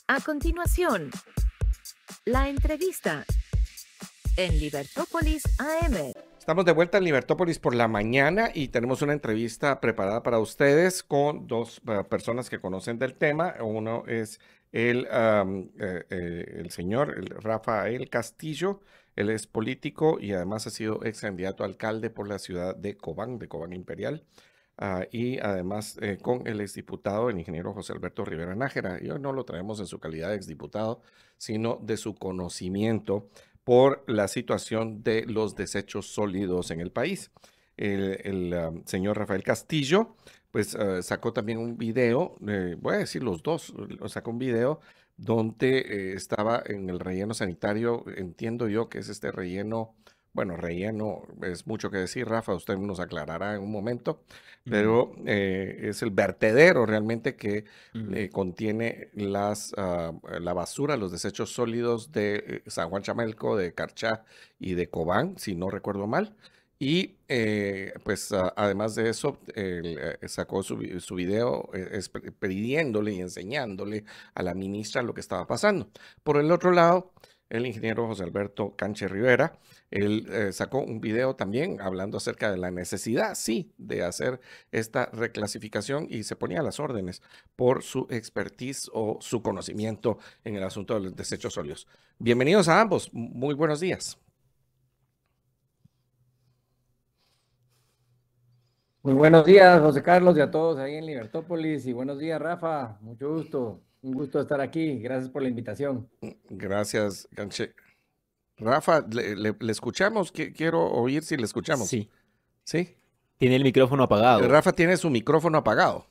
A continuación, la entrevista en Libertópolis AM. Estamos de vuelta en Libertópolis por la mañana y tenemos una entrevista preparada para ustedes con dos personas que conocen del tema. Uno es el señor Rafael Castillo. Él es político y además ha sido ex candidato a alcalde por la ciudad de Cobán Imperial. Y además con el exdiputado, el ingeniero José Alberto Rivera Nájera. Y hoy no lo traemos en su calidad de exdiputado, sino de su conocimiento por la situación de los desechos sólidos en el país. El señor Rafael Castillo, pues sacó también un video, voy a decir los dos, sacó un video donde estaba en el relleno sanitario, entiendo yo que es este relleno. Bueno, relleno es mucho que decir, Rafa, usted nos aclarará en un momento, pero es el vertedero realmente que contiene la basura, los desechos sólidos de San Juan Chamelco, de Carchá y de Cobán, si no recuerdo mal. Y pues además de eso, sacó su video pidiéndole y enseñándole a la ministra lo que estaba pasando. Por el otro lado, el ingeniero José Alberto Canche Rivera, él sacó un video también hablando acerca de la necesidad, sí, de hacer esta reclasificación y se ponía a las órdenes por su expertise o su conocimiento en el asunto de los desechos sólidos. Bienvenidos a ambos, muy buenos días. Muy buenos días, José Carlos, y a todos ahí en Libertópolis. Y buenos días, Rafa. Mucho gusto. Un gusto estar aquí. Gracias por la invitación. Gracias, Canche. Rafa, le escuchamos. Quiero oír si le escuchamos. Sí. ¿Sí? Tiene el micrófono apagado. Rafa tiene su micrófono apagado.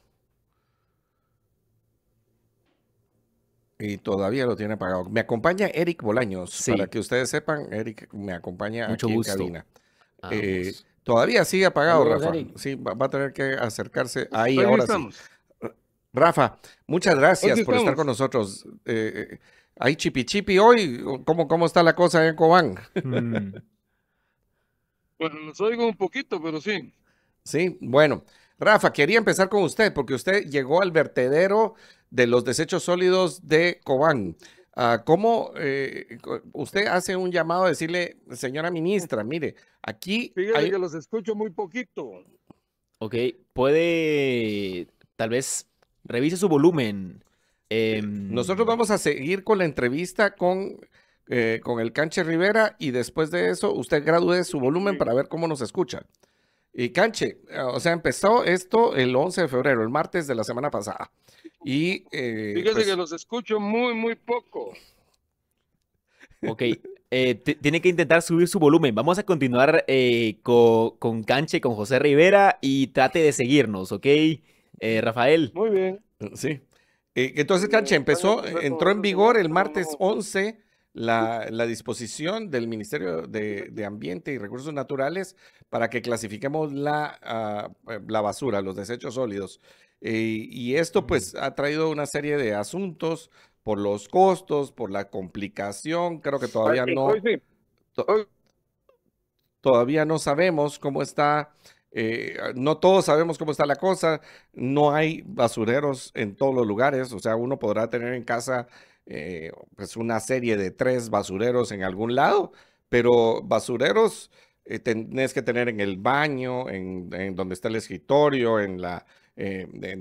Y todavía lo tiene apagado. Me acompaña Eric Bolaños. Sí. Para que ustedes sepan, Eric me acompaña Mucho aquí gusto. en cabina. Todavía sigue apagado, Saludos, Rafa. Eric. Sí, va a tener que acercarse ahí Hoy ahora estamos. sí. Rafa, muchas gracias por estar con nosotros. ¿Hay chipi hoy? ¿Cómo está la cosa allá en Cobán? Bueno, los oigo un poquito, pero sí. Sí, bueno. Rafa, quería empezar con usted porque usted llegó al vertedero de los desechos sólidos de Cobán. ¿Cómo usted hace un llamado a decirle, señora ministra, mire, aquí Fíjate que los escucho muy poquito. Ok, puede, tal vez, revise su volumen. Nosotros vamos a seguir con la entrevista con el Canche Rivera y después de eso usted gradúe su volumen para ver cómo nos escucha. Y Canche, o sea, empezó esto el 11 de febrero, el martes de la semana pasada. Y Fíjate pues, que los escucho muy poco. Ok, tiene que intentar subir su volumen. Vamos a continuar con Canche, con José Rivera y trate de seguirnos, ¿ok? Rafael. Muy bien. sí. Entonces, Canche, entró en vigor el martes 11 la disposición del Ministerio de Ambiente y Recursos Naturales para que clasifiquemos la basura, los desechos sólidos. Y esto pues ha traído una serie de asuntos por los costos, por la complicación. Creo que todavía todavía no sabemos cómo está. No todos sabemos cómo está la cosa, no hay basureros en todos los lugares, o sea, uno podrá tener en casa pues una serie de 3 basureros en algún lado, pero basureros tenés que tener en el baño, en donde está el escritorio, en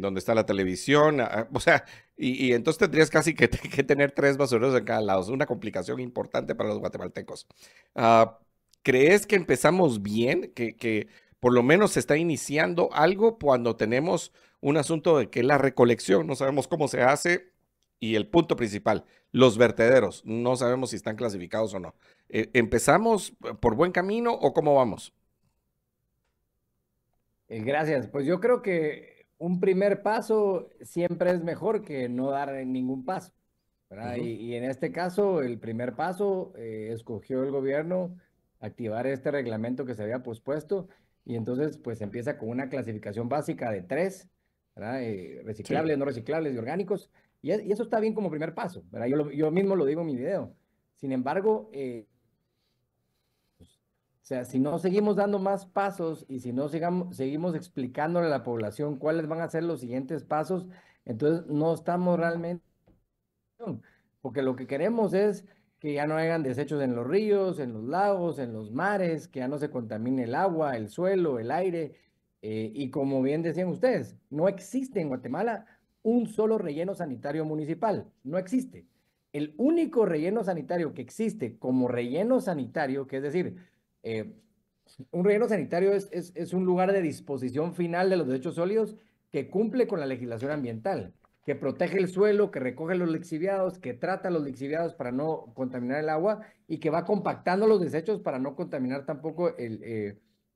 donde está la televisión, o sea, y entonces tendrías casi que tener 3 basureros en cada lado, es una complicación importante para los guatemaltecos. ¿Crees que empezamos bien? ¿Que por lo menos se está iniciando algo cuando tenemos un asunto de que la recolección, no sabemos cómo se hace, y el punto principal, los vertederos, no sabemos si están clasificados o no? ¿Empezamos por buen camino o cómo vamos? Gracias. Pues yo creo que un primer paso siempre es mejor que no dar ningún paso, ¿verdad? Y en este caso, el primer paso escogió el gobierno activar este reglamento que se había pospuesto y entonces pues empieza con una clasificación básica de 3, ¿verdad? Reciclables, Sí. no reciclables y orgánicos. Y eso está bien como primer paso, ¿verdad? Yo mismo lo digo en mi video. Sin embargo, o sea, si no seguimos dando más pasos y si no seguimos explicándole a la población cuáles van a ser los siguientes pasos, entonces no estamos realmente porque lo que queremos es que ya no hayan desechos en los ríos, en los lagos, en los mares, que ya no se contamine el agua, el suelo, el aire. Y como bien decían ustedes, no existe en Guatemala un solo relleno sanitario municipal, no existe. El único relleno sanitario que existe como relleno sanitario, que es decir, un relleno sanitario es un lugar de disposición final de los desechos sólidos que cumple con la legislación ambiental, que protege el suelo, que recoge los lixiviados, que trata los lixiviados para no contaminar el agua y que va compactando los desechos para no contaminar tampoco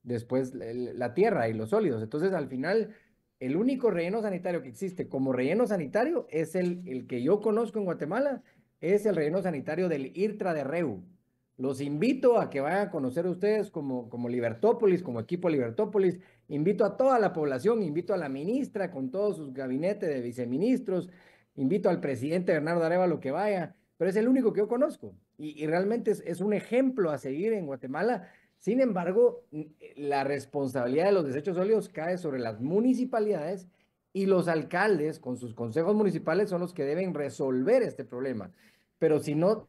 después la tierra y los sólidos. Entonces, al final, el único relleno sanitario que existe como relleno sanitario es el que yo conozco en Guatemala, es el relleno sanitario del IRTRA de Reu. Los invito a que vayan a conocer ustedes como Libertópolis, como equipo Libertópolis. Invito a toda la población, invito a la ministra con todo su gabinete de viceministros, invito al presidente Bernardo Arévalo que vaya, pero es el único que yo conozco y realmente es un ejemplo a seguir en Guatemala. Sin embargo, la responsabilidad de los desechos sólidos cae sobre las municipalidades y los alcaldes con sus consejos municipales son los que deben resolver este problema. Pero si no,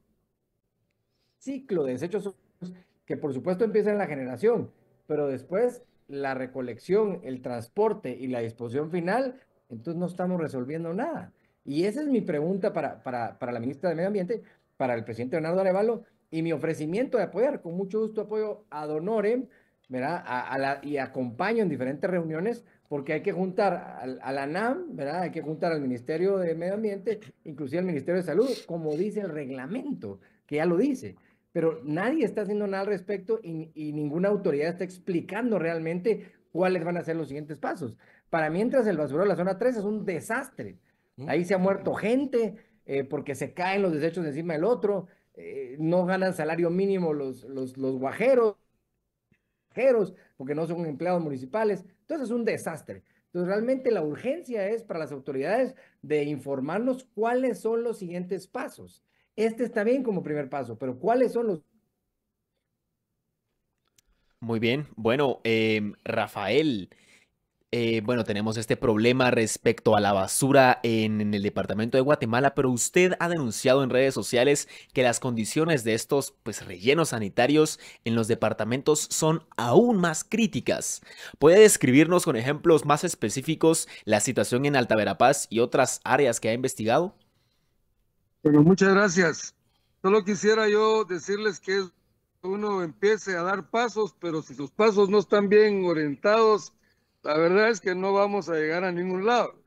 ciclo de desechos sólidos que por supuesto empieza en la generación, pero después la recolección, el transporte y la disposición final, entonces no estamos resolviendo nada. Y esa es mi pregunta para la ministra de Medio Ambiente, para el presidente Bernardo Arévalo, y mi ofrecimiento de apoyar, con mucho gusto apoyo ad honorem, ¿verdad? Y acompaño en diferentes reuniones, porque hay que juntar a la NAM, ¿verdad? Hay que juntar al Ministerio de Medio Ambiente, inclusive al Ministerio de Salud, como dice el reglamento, que ya lo dice. Pero nadie está haciendo nada al respecto y ninguna autoridad está explicando realmente cuáles van a ser los siguientes pasos. Para mientras, el basurero de la zona 3 es un desastre. Ahí se ha muerto gente porque se caen los desechos encima del otro, no ganan salario mínimo los guajeros, porque no son empleados municipales. Entonces es un desastre. Entonces realmente la urgencia es para las autoridades de informarnos cuáles son los siguientes pasos. Este está bien como primer paso, pero ¿cuáles son los? Muy bien. Bueno, Rafael, bueno, tenemos este problema respecto a la basura en el departamento de Guatemala, pero usted ha denunciado en redes sociales que las condiciones de estos rellenos sanitarios en los departamentos son aún más críticas. ¿Puede describirnos con ejemplos más específicos la situación en Alta Verapaz y otras áreas que ha investigado? Bueno, muchas gracias. Solo quisiera yo decirles que uno empiece a dar pasos, pero si sus pasos no están bien orientados, la verdad es que no vamos a llegar a ningún lado.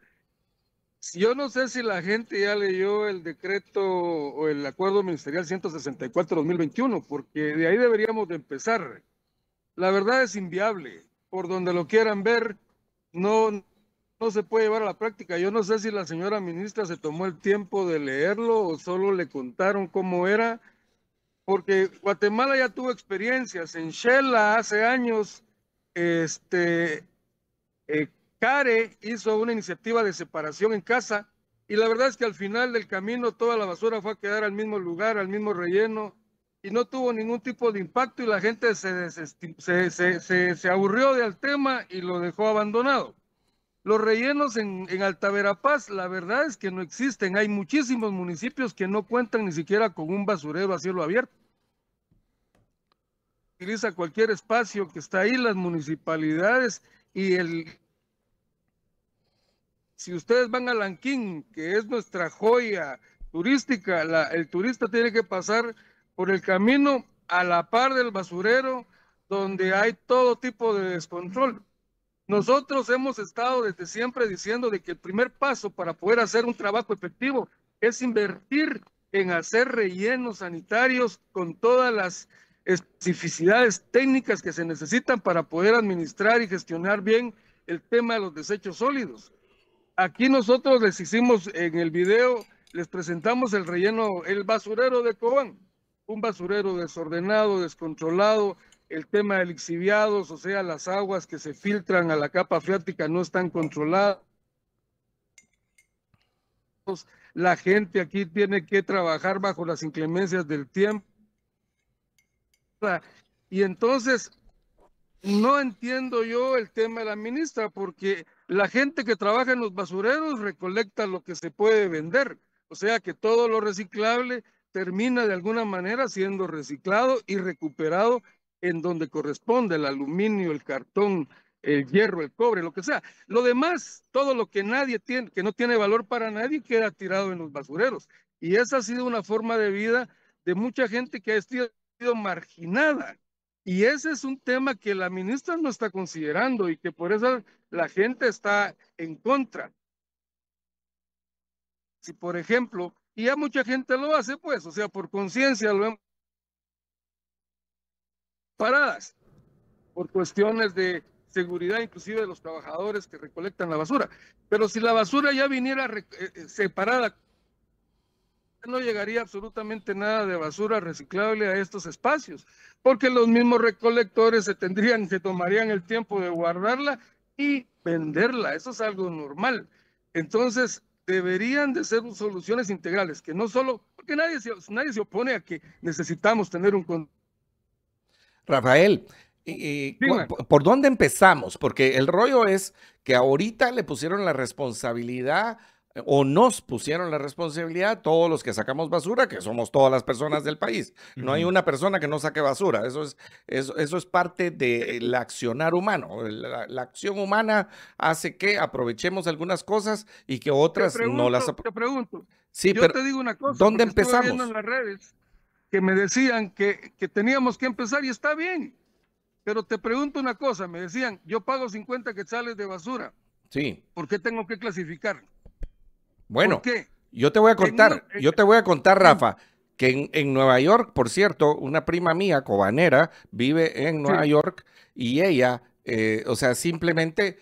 Yo no sé si la gente ya leyó el decreto o el acuerdo ministerial 164-2021, porque de ahí deberíamos de empezar. La verdad es inviable. Por donde lo quieran ver, no se puede llevar a la práctica. Yo no sé si la señora ministra se tomó el tiempo de leerlo o solo le contaron cómo era, porque Guatemala ya tuvo experiencias. En Shela hace años, CARE hizo una iniciativa de separación en casa y la verdad es que al final del camino toda la basura fue a quedar al mismo lugar, al mismo relleno y no tuvo ningún tipo de impacto y la gente se aburrió del tema y lo dejó abandonado. Los rellenos en Alta Verapaz, la verdad es que no existen. Hay muchísimos municipios que no cuentan ni siquiera con un basurero a cielo abierto. Utiliza cualquier espacio que está ahí, las municipalidades y si ustedes van a Lanquín, que es nuestra joya turística, el turista tiene que pasar por el camino a la par del basurero, donde hay todo tipo de descontrol. Nosotros hemos estado desde siempre diciendo de que el primer paso para poder hacer un trabajo efectivo es invertir en hacer rellenos sanitarios con todas las especificidades técnicas que se necesitan para poder administrar y gestionar bien el tema de los desechos sólidos. Aquí nosotros les hicimos en el video, les presentamos el relleno, el basurero de Cobán, un basurero desordenado, descontrolado, el tema de lixiviados, o sea, las aguas que se filtran a la capa freática no están controladas. La gente aquí tiene que trabajar bajo las inclemencias del tiempo. Y entonces, no entiendo yo el tema de la ministra, porque la gente que trabaja en los basureros recolecta lo que se puede vender. O sea que todo lo reciclable termina de alguna manera siendo reciclado y recuperado en donde corresponde, el aluminio, el cartón, el hierro, el cobre, lo que sea. Lo demás, todo lo que nadie tiene, que no tiene valor para nadie, queda tirado en los basureros. Y esa ha sido una forma de vida de mucha gente que ha sido marginada. Y ese es un tema que la ministra no está considerando y que por eso la gente está en contra. Si, por ejemplo, y ya mucha gente lo hace, pues, o sea, por conciencia lo hemos paradas, por cuestiones de seguridad, inclusive de los trabajadores que recolectan la basura. Pero si la basura ya viniera separada, no llegaría absolutamente nada de basura reciclable a estos espacios, porque los mismos recolectores se tomarían el tiempo de guardarla y venderla. Eso es algo normal. Entonces, deberían de ser soluciones integrales, que no solo, porque nadie se opone a que necesitamos tener un... Rafael, ¿por dónde empezamos? Porque el rollo es que ahorita le pusieron la responsabilidad o nos pusieron la responsabilidad todos los que sacamos basura, que somos todas las personas del país. No hay una persona que no saque basura. Eso es parte del accionar humano. La acción humana hace que aprovechemos algunas cosas y que otras no las Te pregunto. Sí, yo pero te digo una cosa. ¿dónde empezamos? Estuve viendo en las redes que me decían que teníamos que empezar y está bien. Pero te pregunto una cosa. Me decían, yo pago 50 quetzales de basura. Sí. ¿Por qué tengo que clasificar? Bueno, ¿por qué? yo te voy a contar, Rafa, que en Nueva York, por cierto, una prima mía, cobanera, vive en Nueva York y ella, o sea, simplemente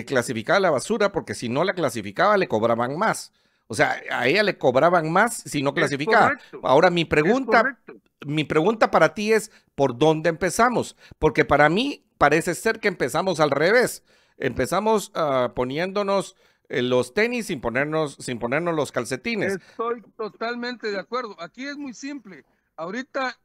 clasificaba la basura porque si no la clasificaba le cobraban más. O sea, a ella le cobraban más si no clasificaba. Ahora, mi pregunta para ti es, ¿por dónde empezamos? Porque para mí parece ser que empezamos al revés. Empezamos poniéndonos los tenis sin ponernos los calcetines. Estoy totalmente de acuerdo. Aquí es muy simple. Ahorita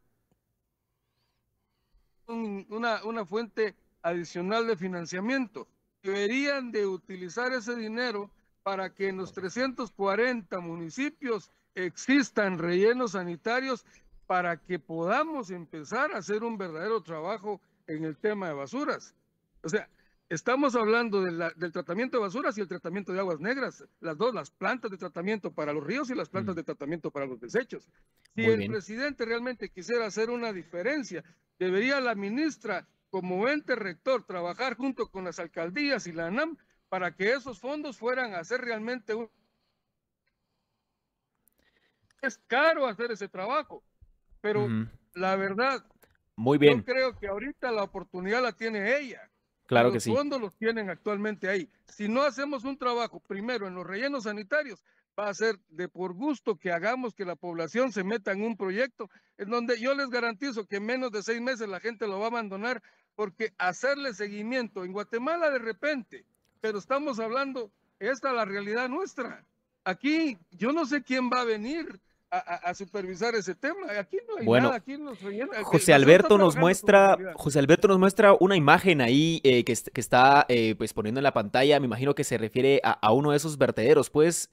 una fuente adicional de financiamiento. Deberían de utilizar ese dinero para que en los 340 municipios existan rellenos sanitarios para que podamos empezar a hacer un verdadero trabajo en el tema de basuras. O sea, estamos hablando del tratamiento de basuras y el tratamiento de aguas negras, las plantas de tratamiento para los ríos y las plantas de tratamiento para los desechos. Si el presidente realmente quisiera hacer una diferencia, debería la ministra, como ente rector, trabajar junto con las alcaldías y la ANAM para que esos fondos fueran a hacer realmente Es caro hacer ese trabajo, pero la verdad, muy bien. Yo creo que ahorita la oportunidad la tiene ella. Claro que sí. Los fondos los tienen actualmente ahí. Si no hacemos un trabajo primero en los rellenos sanitarios, va a ser de por gusto que hagamos que la población se meta en un proyecto en donde yo les garantizo que en menos de 6 meses la gente lo va a abandonar, porque hacerle seguimiento en Guatemala de repente, pero estamos hablando, esta es la realidad nuestra. Aquí yo no sé quién va a venir a supervisar ese tema. Aquí no hay nada, aquí nos rellenan. José Alberto nos muestra una imagen ahí que está pues poniendo en la pantalla. Me imagino que se refiere a uno de esos vertederos. ¿Puedes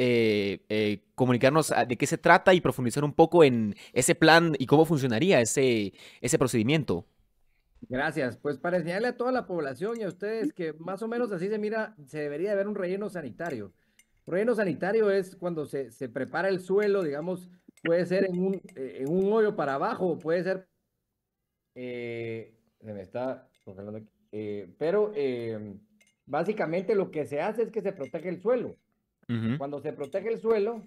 comunicarnos de qué se trata y profundizar un poco en ese plan y cómo funcionaría ese procedimiento? Gracias. Pues para enseñarle a toda la población y a ustedes que más o menos así se debería haber un relleno sanitario. Un relleno sanitario es cuando se prepara el suelo, digamos, puede ser en un hoyo para abajo, o puede ser, se me está congelando aquí, pero básicamente lo que se hace es que se protege el suelo. Cuando se protege el suelo,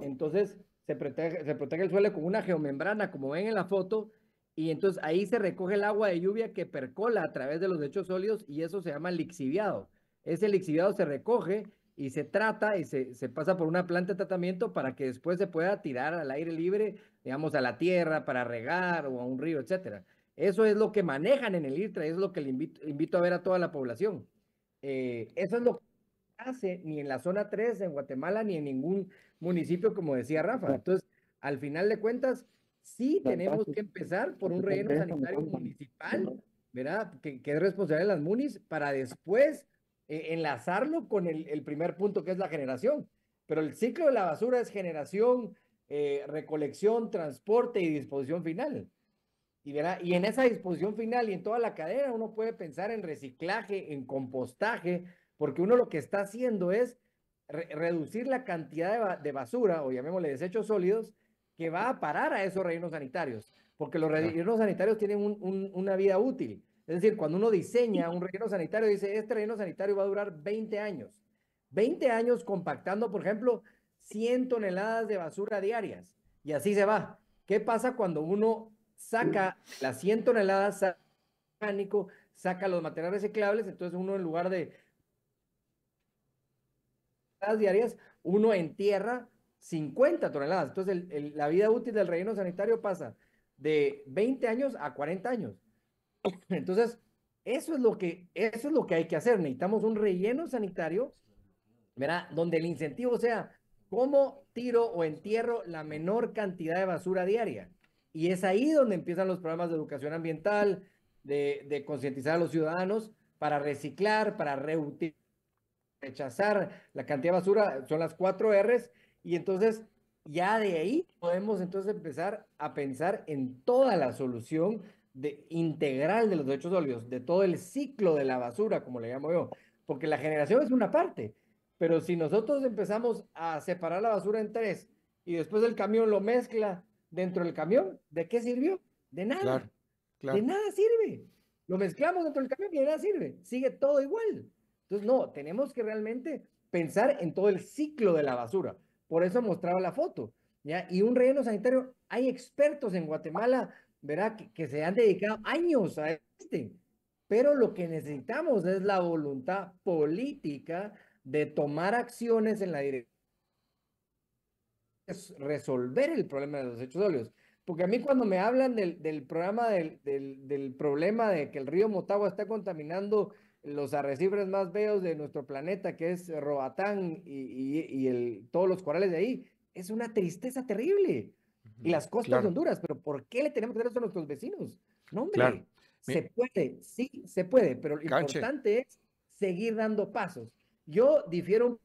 entonces se protege el suelo con una geomembrana, como ven en la foto, y entonces ahí se recoge el agua de lluvia que percola a través de los desechos sólidos y eso se llama lixiviado. Ese lixiviado se recoge y se trata y se pasa por una planta de tratamiento para que después se pueda tirar al aire libre, digamos, a la tierra para regar o a un río, etcétera. Eso es lo que manejan en el IRTRA, eso es lo que le invito a ver a toda la población. Eso es lo que hace ni en la zona 3 en Guatemala ni en ningún municipio, como decía Rafa. Entonces, al final de cuentas, sí tenemos que empezar por un relleno sanitario municipal, ¿verdad? Que es responsabilidad de las munis para después enlazarlo con el primer punto que es la generación. pero el ciclo de la basura es generación, recolección, transporte y disposición final. Y en esa disposición final y en toda la cadena uno puede pensar en reciclaje, en compostaje, porque uno lo que está haciendo es reducir la cantidad de basura, o llamémosle desechos sólidos, que va a parar a esos rellenos sanitarios, porque los rellenos sanitarios tienen una vida útil. Es decir, cuando uno diseña un relleno sanitario, dice, este relleno sanitario va a durar 20 años. 20 años compactando, por ejemplo, 100 toneladas de basura diarias. Y así se va. ¿Qué pasa cuando uno saca las 100 toneladas, saca los materiales reciclables? Entonces uno, en lugar de diarias, uno entierra 50 toneladas. Entonces la vida útil del relleno sanitario pasa de 20 años a 40 años. Entonces, eso es lo que hay que hacer. Necesitamos un relleno sanitario, ¿verdad? Donde el incentivo sea cómo tiro o entierro la menor cantidad de basura diaria. Y es ahí donde empiezan los programas de educación ambiental, de concientizar a los ciudadanos para reciclar, para reutilizar, rechazar la cantidad de basura. Son las 4 R's. Y entonces, ya de ahí podemos entonces empezar a pensar en toda la solución integral de los desechos sólidos, de todo el ciclo de la basura, como le llamo yo, porque la generación es una parte, pero si nosotros empezamos a separar la basura en 3 y después el camión lo mezcla dentro del camión, ¿de qué sirvió? De nada. Claro. De nada sirve. Lo mezclamos dentro del camión y de nada sirve. Sigue todo igual. Entonces, no, tenemos que realmente pensar en todo el ciclo de la basura. Por eso mostraba la foto, ¿ya? Y un relleno sanitario, hay expertos en Guatemala, ¿verdad? Que se han dedicado años a pero lo que necesitamos es la voluntad política de tomar acciones en la dirección de resolver el problema de los desechos sólidos. Porque a mí, cuando me hablan del programa del problema de que el río Motagua está contaminando los arrecifes más bellos de nuestro planeta, que es Roatán y todos los corales de ahí, es una tristeza terrible. Y las costas de Honduras, pero ¿por qué le tenemos que hacer eso a nuestros vecinos? No, hombre, se puede, sí, se puede, pero lo importante es seguir dando pasos. Yo difiero,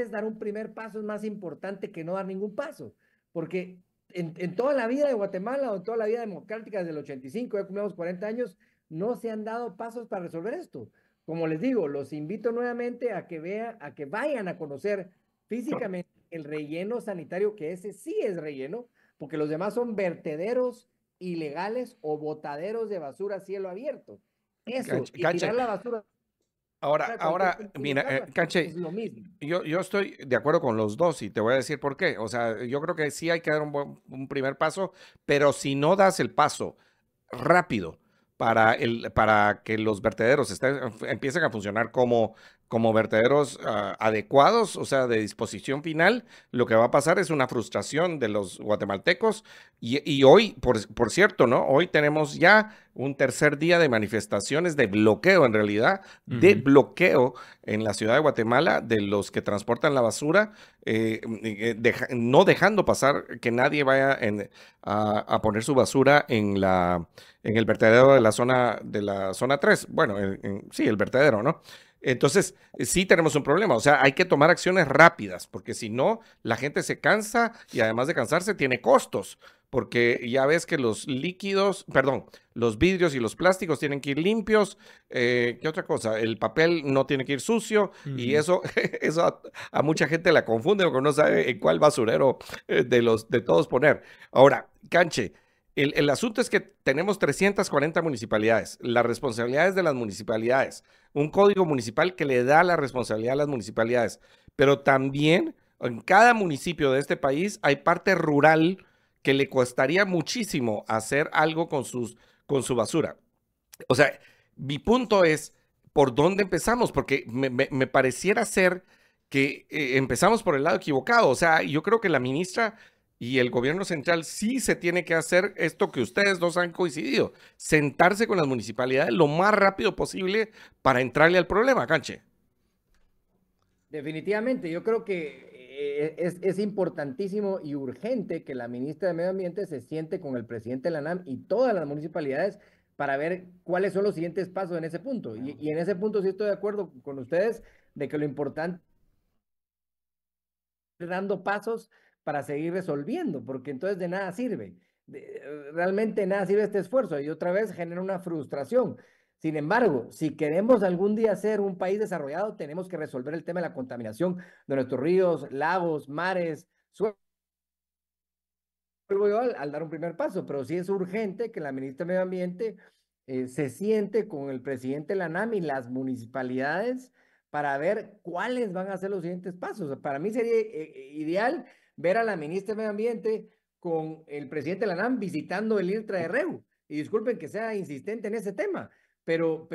dar un primer paso es más importante que no dar ningún paso, porque en toda la vida de Guatemala o en toda la vida democrática desde el 85, ya cumplimos 40 años, no se han dado pasos para resolver esto. Como les digo, los invito nuevamente a que vayan a conocer físicamente el relleno sanitario, que ese sí es relleno, porque los demás son vertederos ilegales o botaderos de basura a cielo abierto. Eso, y tirar la basura. Ahora, mira, Canche, es lo mismo. Yo estoy de acuerdo con los dos y te voy a decir por qué. O sea, yo creo que sí hay que dar un primer paso, pero si no das el paso rápido para que los vertederos empiecen a funcionar como vertederos adecuados, o sea, de disposición final, lo que va a pasar es una frustración de los guatemaltecos. Y hoy, por cierto, ¿no? Hoy tenemos ya un tercer día de manifestaciones de bloqueo, en realidad, de bloqueo en la ciudad de Guatemala de los que transportan la basura, no dejando pasar que nadie vaya a poner su basura en el vertedero de la zona 3. Bueno, sí, el vertedero, ¿no? Entonces, sí tenemos un problema. O sea, hay que tomar acciones rápidas, porque si no, la gente se cansa y además de cansarse, tiene costos. Porque ya ves que los vidrios y los plásticos tienen que ir limpios. ¿Qué otra cosa? El papel no tiene que ir sucio. Y eso a mucha gente la confunde porque no sabe en cuál basurero de todos poner. Ahora, Canche, el asunto es que tenemos 340 municipalidades. Las responsabilidades de las municipalidades. Un código municipal que le da la responsabilidad a las municipalidades. Pero también en cada municipio de este país hay parte rural que le costaría muchísimo hacer algo con su basura. O sea, mi punto es, ¿por dónde empezamos? Porque me pareciera ser que empezamos por el lado equivocado. O sea, yo creo que la ministra y el gobierno central sí se tiene que hacer esto que ustedes dos han coincidido, sentarse con las municipalidades lo más rápido posible para entrarle al problema, Canche. Definitivamente, yo creo que es importantísimo y urgente que la ministra de Medio Ambiente se siente con el presidente de la ANAM y todas las municipalidades para ver cuáles son los siguientes pasos en ese punto. Y en ese punto sí estoy de acuerdo con ustedes de que lo importante dando pasos para seguir resolviendo, porque entonces de nada sirve. Realmente nada sirve este esfuerzo y otra vez genera una frustración. Sin embargo, si queremos algún día ser un país desarrollado, tenemos que resolver el tema de la contaminación de nuestros ríos, lagos, mares, suelos. Vuelvo yo al dar un primer paso, pero sí es urgente que la ministra de Medio Ambiente se siente con el presidente de la ANAM y las municipalidades para ver cuáles van a ser los siguientes pasos. Para mí sería ideal ver a la ministra de Medio Ambiente con el presidente de la ANAM visitando el IRTRA de REU. Y disculpen que sea insistente en ese tema, pero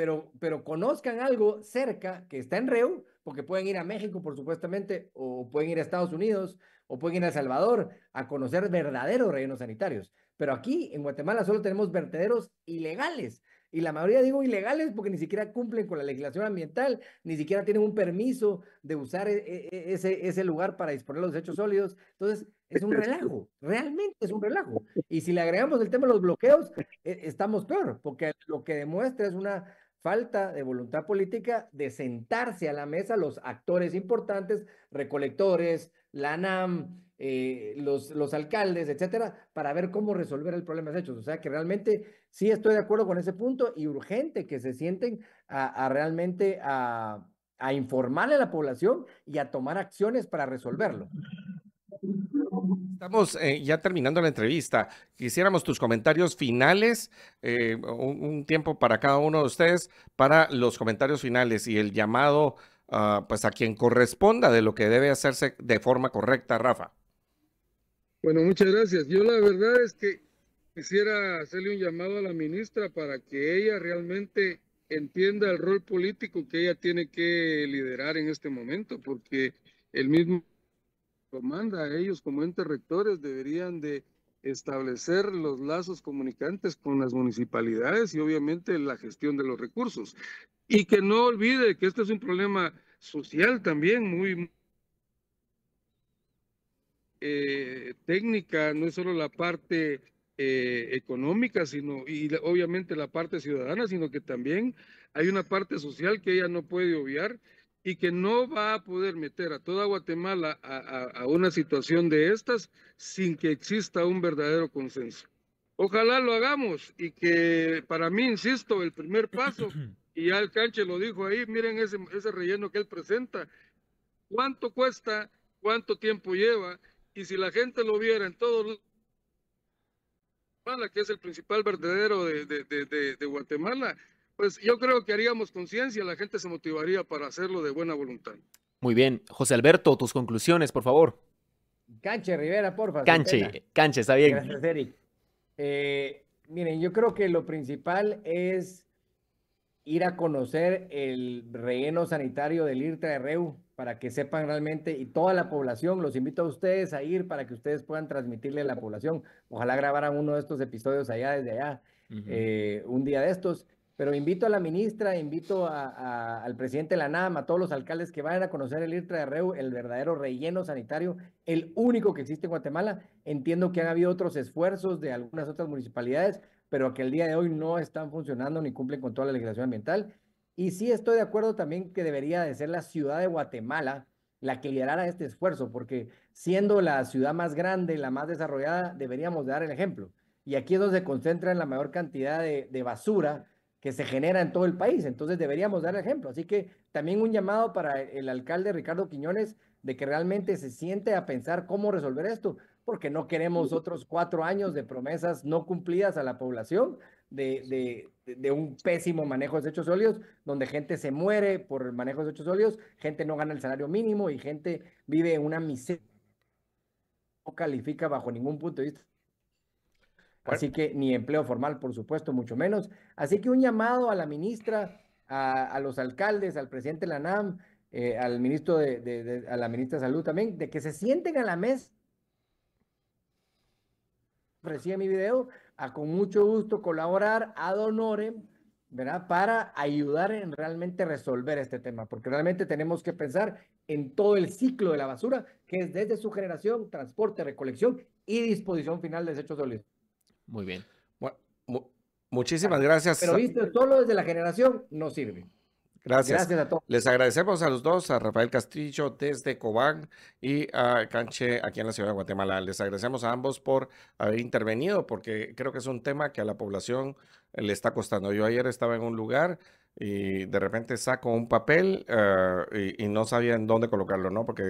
conozcan algo cerca que está en REU, porque pueden ir a México, por supuestamente, o pueden ir a Estados Unidos, o pueden ir a El Salvador a conocer verdaderos rellenos sanitarios. Pero aquí en Guatemala solo tenemos vertederos ilegales. Y la mayoría digo ilegales porque ni siquiera cumplen con la legislación ambiental, ni siquiera tienen un permiso de usar ese lugar para disponer los desechos sólidos. Entonces, es un relajo, realmente es un relajo. Y si le agregamos el tema de los bloqueos, estamos peor, porque lo que demuestra es una falta de voluntad política de sentarse a la mesa los actores importantes, recolectores, la ANAM, los alcaldes, etcétera, para ver cómo resolver el problema de hechos. O sea que realmente sí estoy de acuerdo con ese punto y urgente que se sienten realmente a informarle a la población y a tomar acciones para resolverlo. Estamos ya terminando la entrevista. Quisiéramos tus comentarios finales, un tiempo para cada uno de ustedes para los comentarios finales y el llamado pues a quien corresponda de lo que debe hacerse de forma correcta, Rafa. Bueno, muchas gracias. Yo la verdad es que quisiera hacerle un llamado a la ministra para que ella realmente entienda el rol político que ella tiene que liderar en este momento, porque el mismo manda, ellos como entes rectores deberían de establecer los lazos comunicantes con las municipalidades y obviamente la gestión de los recursos. Y que no olvide que este es un problema social también, muy técnica, no es solo la parte económica, sino y obviamente la parte ciudadana, sino que también hay una parte social que ella no puede obviar y que no va a poder meter a toda Guatemala a una situación de estas sin que exista un verdadero consenso. Ojalá lo hagamos y que para mí, insisto, el primer paso, y ya el Canche lo dijo ahí, miren ese relleno que él presenta, cuánto cuesta, cuánto tiempo lleva, y si la gente lo viera en todo Guatemala, que es el principal vertedero de Guatemala, pues yo creo que haríamos conciencia, la gente se motivaría para hacerlo de buena voluntad. Muy bien. José Alberto, tus conclusiones, por favor. Canche Rivera, porfa. Canche, está bien. Gracias, Eric. Miren, yo creo que lo principal es ir a conocer el relleno sanitario del IRTRA de REU para que sepan realmente, y toda la población, los invito a ustedes a ir para que ustedes puedan transmitirle a la población. Ojalá grabaran uno de estos episodios allá, desde allá, un día de estos. Pero invito a la ministra, invito al presidente de la ANAM, a todos los alcaldes que vayan a conocer el IRTRA de REU, el verdadero relleno sanitario, el único que existe en Guatemala. Entiendo que han habido otros esfuerzos de algunas otras municipalidades, pero que el día de hoy no están funcionando ni cumplen con toda la legislación ambiental. Y sí estoy de acuerdo también que debería de ser la ciudad de Guatemala la que liderara este esfuerzo, porque siendo la ciudad más grande, la más desarrollada, deberíamos dar el ejemplo. Y aquí es donde se concentra la mayor cantidad de basura que se genera en todo el país. Entonces deberíamos dar el ejemplo. Así que también un llamado para el alcalde Ricardo Quiñones de que realmente se siente a pensar cómo resolver esto, porque no queremos otros 4 años de promesas no cumplidas a la población de un pésimo manejo de desechos sólidos, donde gente se muere por el manejo de desechos sólidos, gente no gana el salario mínimo y gente vive en una miseria, no califica bajo ningún punto de vista. Así que ni empleo formal, por supuesto, mucho menos. Así que un llamado a la ministra, a los alcaldes, al presidente de la ANAM, al ministro a la ministra de Salud también, de que se sienten a la mesa. Ofrecí mi video, a con mucho gusto colaborar ad honorem, ¿verdad? Para ayudar en realmente resolver este tema, porque realmente tenemos que pensar en todo el ciclo de la basura, que es desde su generación, transporte, recolección y disposición final de desechos sólidos. Muy bien. Bueno, muchísimas gracias. Pero visto solo desde la generación, no sirve. Gracias. Gracias a todos. Les agradecemos a los dos, a Rafael Castillo desde Cobán y a Canche aquí en la ciudad de Guatemala. Les agradecemos a ambos por haber intervenido porque creo que es un tema que a la población le está costando. Yo ayer estaba en un lugar y de repente saco un papel y no sabía en dónde colocarlo, ¿no? Porque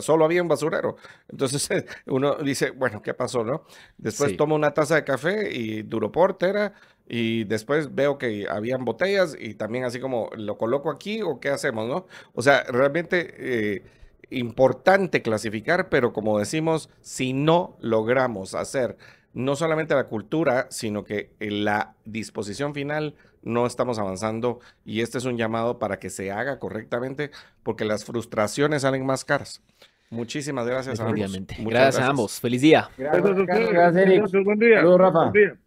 solo había un basurero. Entonces uno dice, bueno, ¿qué pasó, no? Después Sí. tomo una taza de café y Duroport era... Y después veo que habían botellas y también así como, ¿lo coloco aquí o qué hacemos, no? O sea, realmente importante clasificar, pero como decimos, si no logramos hacer no solamente la cultura, sino que en la disposición final no estamos avanzando y este es un llamado para que se haga correctamente porque las frustraciones salen más caras. Muchísimas gracias a ambos. Definitivamente. Muchas Gracias a ambos. Feliz día. Gracias, Gracias a Carlos. ustedes. Gracias, Eric. Gracias, buen día. Saludos, Rafa. Buen día.